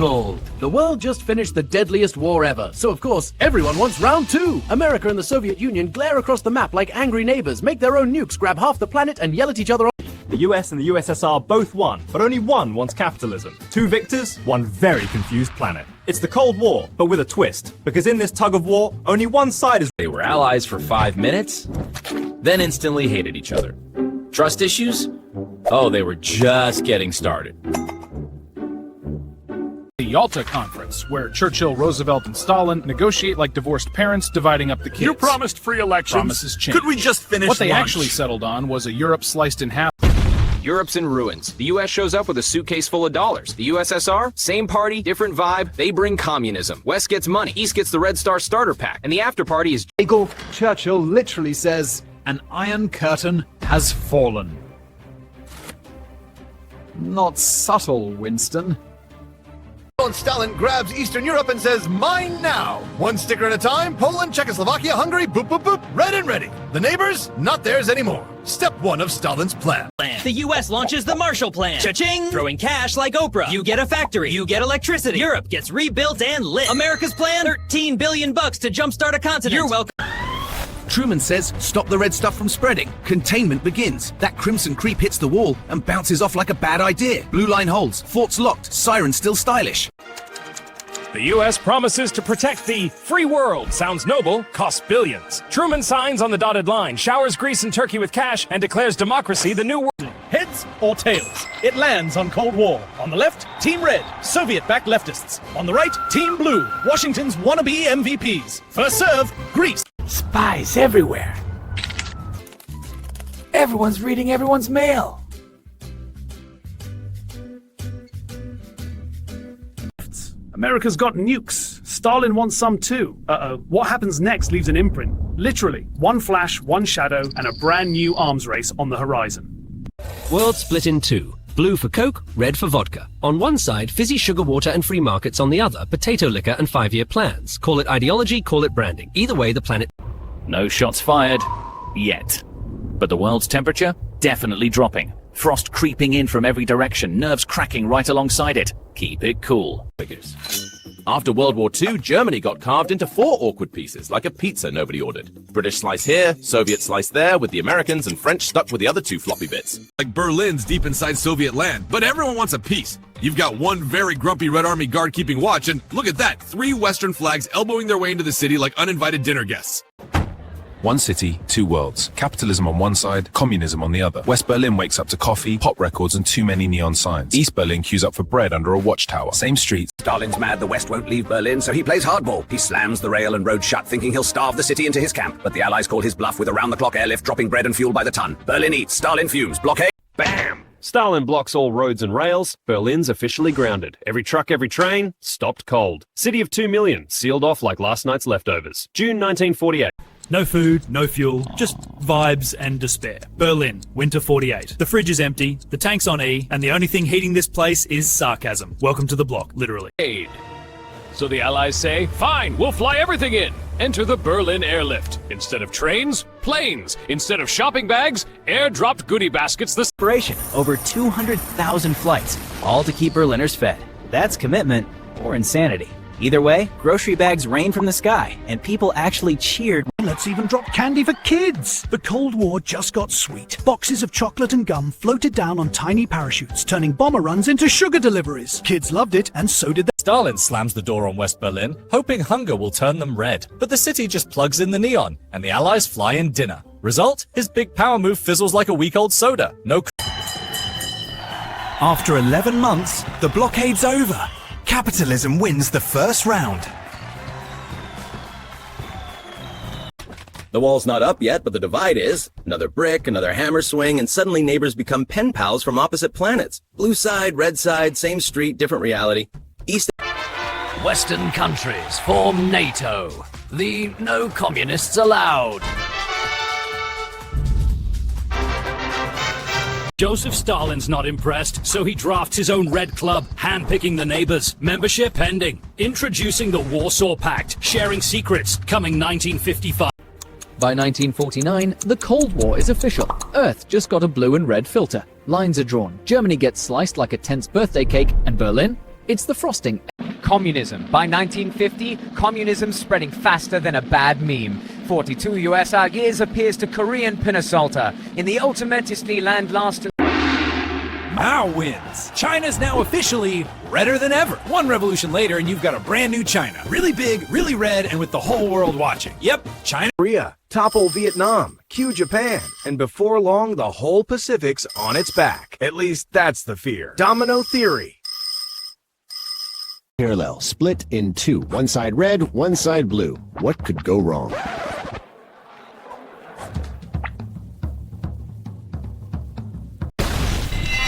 The world just finished the deadliest war ever, so of course, everyone wants round two! America and the Soviet Union glare across the map like angry neighbors, make their own nukes, grab half the planet, and yell at each other. The US and the USSR both won, but only one wants capitalism. Two victors, one very confused planet. It's the Cold War, but with a twist, because in this tug of war, only one side is— They were allies for 5 minutes, then instantly hated each other. Trust issues? Oh, they were just getting started. The Yalta Conference, where Churchill, Roosevelt, and Stalin negotiate like divorced parents, dividing up the kids. You promised free elections. Promises change. Could we just finish What they lunch? actually settled on was a Europe sliced in half. Europe's in ruins. The US shows up with a suitcase full of dollars. The USSR, same party, different vibe. They bring communism. West gets money. East gets the Red Star starter pack. And the after party is— Churchill literally says, "An iron curtain has fallen." Not subtle, Winston. Stalin grabs Eastern Europe and says, "Mine now." One sticker at a time, Poland, Czechoslovakia, Hungary, boop, boop, boop, red and ready. The neighbors, not theirs anymore. Step one of Stalin's plan. The US launches the Marshall Plan. Cha-ching! Throwing cash like Oprah. You get a factory. You get electricity. Europe gets rebuilt and lit. America's plan? $13 billion to jumpstart a continent. You're welcome. Truman says, "Stop the red stuff from spreading. Containment begins." That crimson creep hits the wall and bounces off like a bad idea. Blue line holds, forts locked, sirens still stylish. The US promises to protect the free world. Sounds noble, costs billions. Truman signs on the dotted line, showers Greece and Turkey with cash, and declares democracy the new world. Heads or tails? It lands on Cold War. On the left, Team Red, Soviet-backed leftists. On the right, Team Blue, Washington's wannabe MVPs. First serve, Greece. Spies everywhere. Everyone's reading everyone's mail. America's got nukes. Stalin wants some too. Uh-oh. What happens next leaves an imprint. Literally, one flash, one shadow, and a brand new arms race on the horizon. World split in two. Blue for Coke, red for vodka. On one side, fizzy sugar water and free markets. On the other, potato liquor and 5-year plans. Call it ideology, call it branding. Either way, the planet— No shots fired. Yet. But the world's temperature? Definitely dropping. Frost creeping in from every direction, nerves cracking right alongside it. Keep it cool. After World War II, Germany got carved into 4 awkward pieces, like a pizza nobody ordered. British slice here, Soviet slice there, with the Americans, and French stuck with the other 2 floppy bits. Like Berlin's deep inside Soviet land, but everyone wants a piece. You've got one very grumpy Red Army guard keeping watch, and look at that, 3 Western flags elbowing their way into the city like uninvited dinner guests. One city, two worlds. Capitalism on one side, communism on the other. West Berlin wakes up to coffee, pop records, and too many neon signs. East Berlin queues up for bread under a watchtower. Same streets. Stalin's mad the West won't leave Berlin, so he plays hardball. He slams the rail and road shut, thinking he'll starve the city into his camp. But the Allies call his bluff with a round-the-clock airlift, dropping bread and fuel by the ton. Berlin eats, Stalin fumes. Blockade, bam! Stalin blocks all roads and rails. Berlin's officially grounded. Every truck, every train, stopped cold. City of 2 million, sealed off like last night's leftovers. June 1948. No food, no fuel, just vibes and despair. Berlin, winter 48. The fridge is empty, the tank's on E, and the only thing heating this place is sarcasm. Welcome to the block, literally. So the Allies say, fine, we'll fly everything in. Enter the Berlin airlift. Instead of trains, planes. Instead of shopping bags, airdropped goodie baskets. The Operation, over 200,000 flights, all to keep Berliners fed. That's commitment or insanity. Either way, grocery bags rain from the sky, and people actually cheered. Let's even drop candy for kids! The Cold War just got sweet. Boxes of chocolate and gum floated down on tiny parachutes, turning bomber runs into sugar deliveries. Kids loved it, and so did they. Stalin slams the door on West Berlin, hoping hunger will turn them red. But the city just plugs in the neon, and the Allies fly in dinner. Result? His big power move fizzles like a week-old soda. No. After 11 months, the blockade's over. Capitalism wins the first round. The wall's not up yet, but the divide is. Another brick, another hammer swing, and suddenly neighbors become pen pals from opposite planets. Blue side, red side, same street, different reality. East. Western countries form NATO. The no communists allowed. Joseph Stalin's not impressed, so he drafts his own Red Club, handpicking the neighbors. Membership pending. Introducing the Warsaw Pact, sharing secrets, coming 1955. By 1949, the Cold War is official. Earth just got a blue and red filter. Lines are drawn. Germany gets sliced like a tense birthday cake, and Berlin? It's the frosting. Communism. By 1950, communism spreading faster than a bad meme. 42 USR years appears to Korean Peninsula. In the ultimately land last... Mao wins. China's now officially redder than ever. One revolution later and you've got a brand new China. Really big, really red, and with the whole world watching. Yep, China. Korea, topple Vietnam, cue Japan, and before long the whole Pacific's on its back. At least that's the fear. Domino theory. Parallel, split in two. One side red, one side blue. What could go wrong?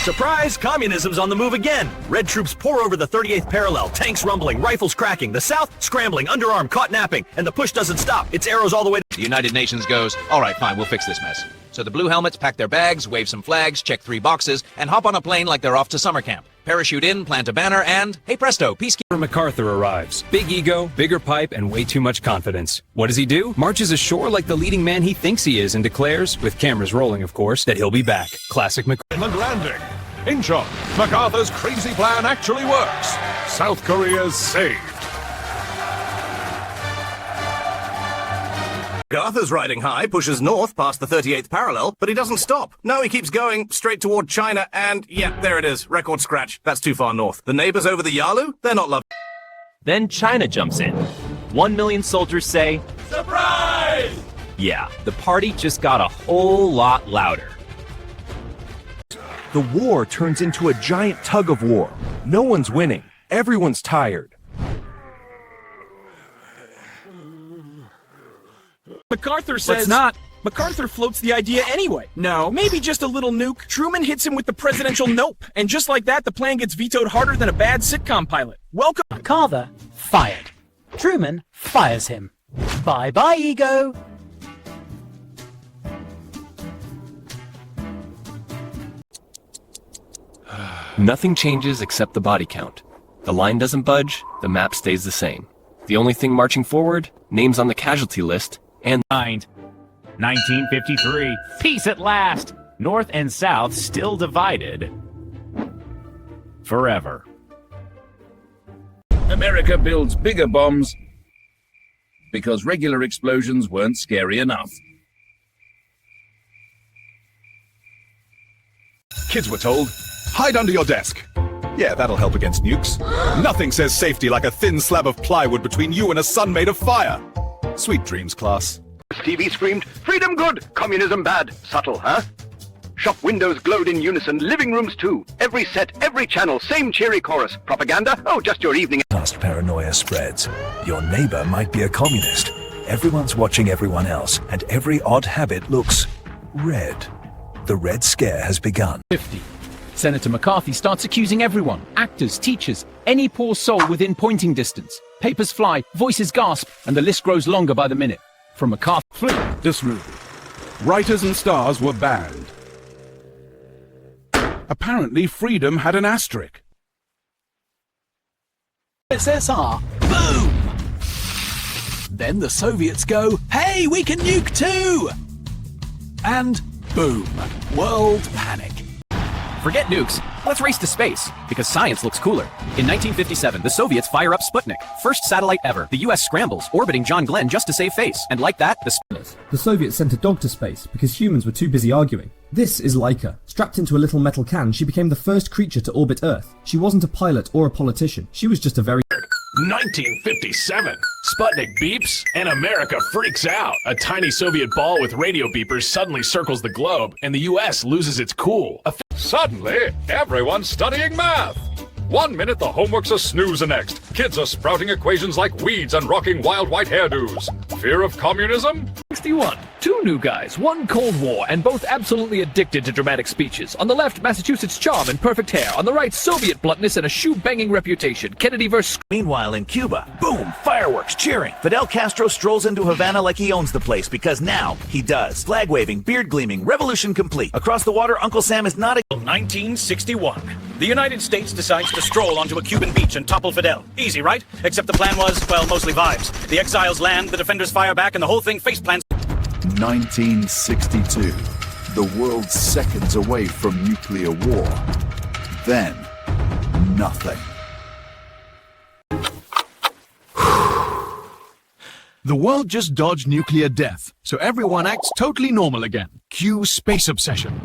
Surprise! Communism's on the move again! Red troops pour over the 38th parallel, tanks rumbling, rifles cracking, the South scrambling, underarm caught napping, and the push doesn't stop. It's arrows all the way. The United Nations goes, all right, fine, we'll fix this mess. So the blue helmets pack their bags, wave some flags, check 3 boxes, and hop on a plane like they're off to summer camp. Parachute in, plant a banner, and hey presto, peacekeeper MacArthur arrives. Big ego, bigger pipe, and way too much confidence. What does he do? Marches ashore like the leading man he thinks he is and declares, with cameras rolling of course, that he'll be back. Classic Inland landing. Inch on. MacArthur's crazy plan actually works. South Korea's saved. MacArthur's riding high, pushes north past the 38th parallel, but he doesn't stop. No, he keeps going straight toward China, and yeah, there it is. Record scratch. That's too far north. The neighbors over the Yalu? They're not loving. Then China jumps in. 1 million soldiers say, Surprise! yeah, the party just got a whole lot louder. The war turns into a giant tug of war. No one's winning. Everyone's tired. MacArthur says... Let's not. MacArthur floats the idea anyway. No. Maybe just a little nuke. Truman hits him with the presidential nope. And just like that, the plan gets vetoed harder than a bad sitcom pilot. Welcome... MacArthur fired. Truman fires him. Bye-bye, ego. Nothing changes except the body count. The line doesn't budge, the map stays the same. The only thing marching forward, names on the casualty list, and... 1953. Peace at last! North and South still divided. Forever. America builds bigger bombs because regular explosions weren't scary enough. Kids were told, hide under your desk. Yeah, that'll help against nukes. Nothing says safety like a thin slab of plywood between you and a sun made of fire. Sweet dreams, class. TV screamed, freedom good, communism bad. Subtle, huh? Shop windows glowed in unison, living rooms too. Every set, every channel, same cheery chorus. Propaganda? Oh, just your evening. Fast paranoia spreads. Your neighbor might be a communist. Everyone's watching everyone else, and every odd habit looks red. The Red Scare has begun. 50. Senator McCarthy starts accusing everyone, actors, teachers, any poor soul within pointing distance. Papers fly, voices gasp, and the list grows longer by the minute. From McCarthy. Flynn disruled. Writers and stars were banned. Apparently, freedom had an asterisk. SSR. Boom! Then the Soviets go, hey, we can nuke too! And boom. World panic. Forget nukes. Let's race to space, because science looks cooler. In 1957, the Soviets fire up Sputnik, first satellite ever. The US scrambles, orbiting John Glenn just to save face. And like that, the Soviets sent a dog to space because humans were too busy arguing. This is Laika. Strapped into a little metal can, she became the first creature to orbit Earth. She wasn't a pilot or a politician. She was just a very... 1957. Sputnik beeps, and America freaks out. A tiny Soviet ball with radio beepers suddenly circles the globe, and the US loses its cool. Suddenly, everyone's studying math. 1 minute the homework's a snooze, the next. Kids are sprouting equations like weeds and rocking wild white hairdos. Fear of communism? 61. 2 new guys, 1 Cold War, and both absolutely addicted to dramatic speeches. On the left, Massachusetts charm and perfect hair. On the right, Soviet bluntness and a shoe-banging reputation. Kennedy versus... Meanwhile, in Cuba, boom, fireworks, cheering. Fidel Castro strolls into Havana like he owns the place, because now he does. Flag waving, beard gleaming, revolution complete. Across the water, Uncle Sam is not a... 1961. The United States decides to stroll onto a Cuban beach and topple Fidel. Easy, right? Except the plan was, well, mostly vibes. The exiles land, the defenders fire back, and the whole thing faceplants. 1962. The world's seconds away from nuclear war. Then, nothing. The world just dodged nuclear death, so everyone acts totally normal again. Cue space obsession.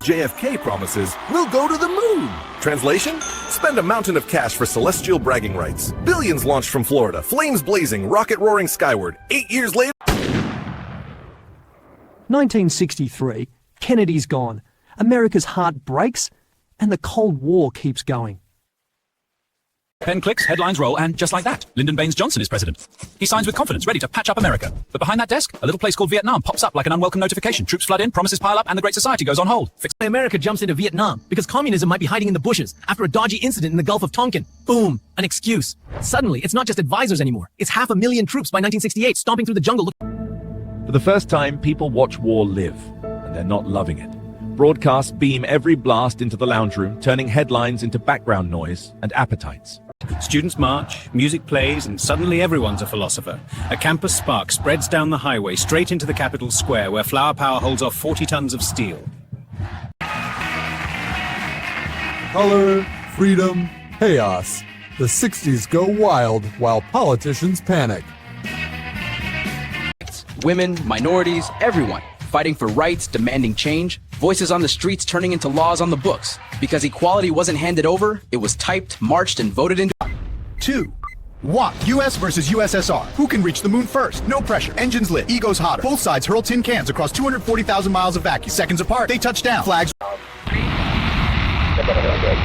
JFK promises we'll go to the moon. Translation? Spend a mountain of cash for celestial bragging rights. Billions launched from Florida, flames blazing, rocket roaring skyward. 8 years later. 1963, Kennedy's gone. America's heart breaks, and the Cold War keeps going. Pen clicks, headlines roll, and just like that, Lyndon Baines Johnson is president. He signs with confidence, ready to patch up America. But behind that desk, a little place called Vietnam pops up like an unwelcome notification. Troops flood in, promises pile up, and the Great Society goes on hold. America jumps into Vietnam because communism might be hiding in the bushes after a dodgy incident in the Gulf of Tonkin. Boom, an excuse. Suddenly, it's not just advisors anymore. It's 500,000 troops by 1968 stomping through the jungle. For the first time, people watch war live, and they're not loving it. Broadcasts beam every blast into the lounge room, turning headlines into background noise and appetites. Students march, music plays, and suddenly everyone's a philosopher. A campus spark spreads down the highway straight into the Capitol Square, where flower power holds off 40 tons of steel. Color, freedom, chaos. The 60s go wild while politicians panic. Women, minorities, everyone fighting for rights, demanding change, voices on the streets turning into laws on the books. Because equality wasn't handed over, it was typed, marched, and voted into. 2. 1. US versus USSR. Who can reach the moon first? No pressure. Engines lit. Egos hotter. Both sides hurl tin cans across 240,000 miles of vacuum. Seconds apart, they touch down. Flags.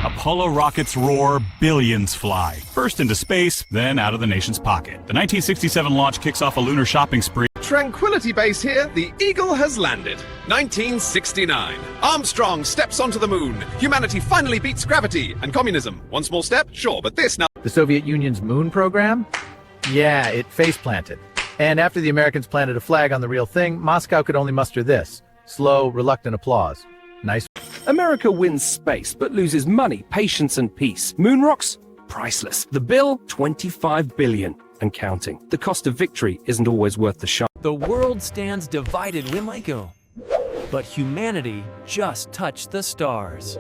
Apollo rockets roar, billions fly. First into space, then out of the nation's pocket. The 1967 launch kicks off a lunar shopping spree. Tranquility Base here, the Eagle has landed. 1969. Armstrong steps onto the moon. Humanity finally beats gravity and communism. One small step, sure, but this now. The Soviet Union's moon program? Yeah, it face-planted. And after the Americans planted a flag on the real thing, Moscow could only muster this. Slow, reluctant applause. Nice. America wins space, but loses money, patience, and peace. Moon rocks? Priceless. The bill? $25 billion. And counting. The cost of victory isn't always worth the shot. The world stands divided, we might go. But humanity just touched the stars.